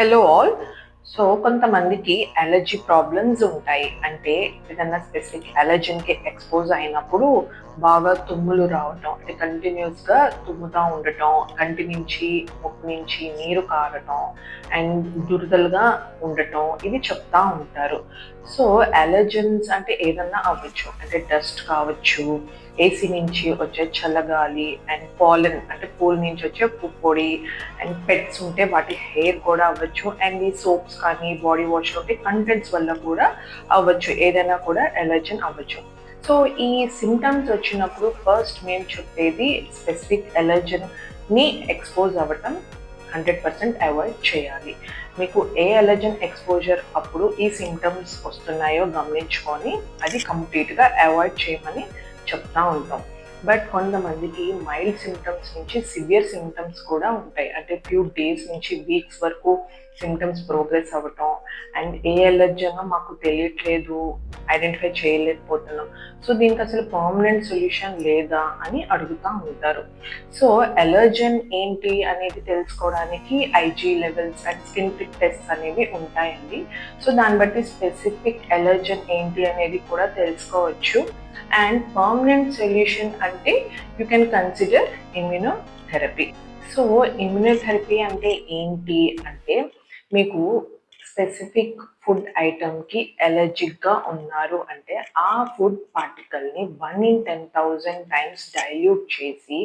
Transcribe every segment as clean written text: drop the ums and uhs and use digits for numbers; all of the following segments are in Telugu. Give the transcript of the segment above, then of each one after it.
Hello all. సో కొంతమందికి అలర్జీ ప్రాబ్లమ్స్ ఉంటాయి. అంటే ఏదన్నా స్పెసిఫిక్ అలర్జన్కి ఎక్స్పోజ్ అయినప్పుడు బాగా తుమ్ములు రావటం, అంటే కంటిన్యూస్గా తుమ్ముతూ ఉండటం, కంటి నుంచి ముక్కు నుంచి నీరు కారటం అండ్ దురదలుగా ఉండటం ఇవి చెప్తా ఉంటారు. సో అలర్జన్స్ అంటే ఏదన్నా అవ్వచ్చు, అంటే డస్ట్ కావచ్చు, ఏసీ నుంచి వచ్చే చల్లగాలి అండ్ పాలన్ అంటే పూల నుంచి వచ్చే పుప్పొడి అండ్ పెట్స్ ఉంటే వాటి హెయిర్ కూడా అవ్వచ్చు అండ్ ఈ సోప్స్ కానీ బాడీ వాష్ ఉంటే కంటెంట్స్ వల్ల కూడా అవ్వచ్చు, ఏదైనా కూడా ఎలర్జన్ అవ్వచ్చు. సో ఈ సిమ్టమ్స్ వచ్చినప్పుడు ఫస్ట్ మేము చెప్పేది స్పెసిఫిక్ ఎలర్జన్ని ఎక్స్పోజ్ అవ్వటం 100% అవాయిడ్ చేయాలి. మీకు ఏ అలర్జన్ ఎక్స్పోజర్ అప్పుడు ఈ సిమ్టమ్స్ వస్తున్నాయో గమనించుకొని అది కంప్లీట్గా అవాయిడ్ చేయమని చెప్తా ఉంటాం. బట్ కొంతమందికి మైల్డ్ సిమ్టమ్స్ నుంచి సివియర్ సిమ్టమ్స్ కూడా ఉంటాయి. అంటే ఫ్యూ డేస్ నుంచి వీక్స్ వరకు సిమ్టమ్స్ ప్రోగ్రెస్ అవ్వటం అండ్ ఏ ఎలర్జనో మాకు తెలియట్లేదు, ఐడెంటిఫై చేయలేకపోతున్నాం, సో దీనికి అసలు పర్మనెంట్ సొల్యూషన్ లేదా అని అడుగుతూ ఉంటారు. సో ఎలర్జన్ ఏంటి అనేది తెలుసుకోవడానికి IG levels and skin prick test అనేవి ఉంటాయండి. సో దాన్ని బట్టి స్పెసిఫిక్ ఎలర్జన్ ఏంటి అనేది కూడా తెలుసుకోవచ్చు. అండ్ పర్మనెంట్ సొల్యూషన్ అంటే you can consider immunotherapy. So immunotherapy అంటే ఏంటి అంటే, మీకు స్పెసిఫిక్ ఫుడ్ ఐటమ్కి ఎలర్జిక్గా ఉన్నారు అంటే ఆ ఫుడ్ పార్టికల్ని 1 in 10,000 టైమ్స్ డైల్యూట్ చేసి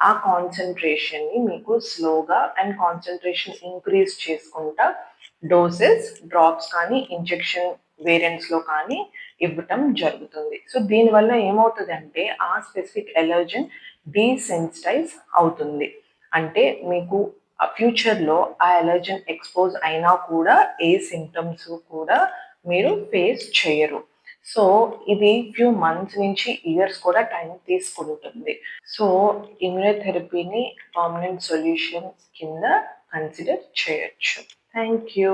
ఆ కాన్సన్ట్రేషన్ని మీకు స్లోగా అండ్ కాన్సన్ట్రేషన్ ఇంక్రీజ్ చేసుకుంటా డోసెస్ డ్రాప్స్ కానీ ఇంజెక్షన్ వేరియంట్స్లో కానీ ఇవ్వటం జరుగుతుంది. సో దీనివల్ల ఏమవుతుందంటే ఆ స్పెసిఫిక్ ఎలర్జన్ డీసెన్సిటైజ్ అవుతుంది. అంటే మీకు ఫ్యూచర్లో ఆ ఎలర్జన్ ఎక్స్పోజ్ అయినా కూడా ఏ సిమ్టమ్స్ కూడా మీరు ఫేస్ చేయరు. సో ఇది ఫ్యూ మంత్స్ నుంచి ఇయర్స్ కూడా టైం తీసుకుంటుంది. సో ఇమ్యూనోథెరపీని పర్మనెంట్ సొల్యూషన్ కింద కన్సిడర్ చేయొచ్చు. Thank you.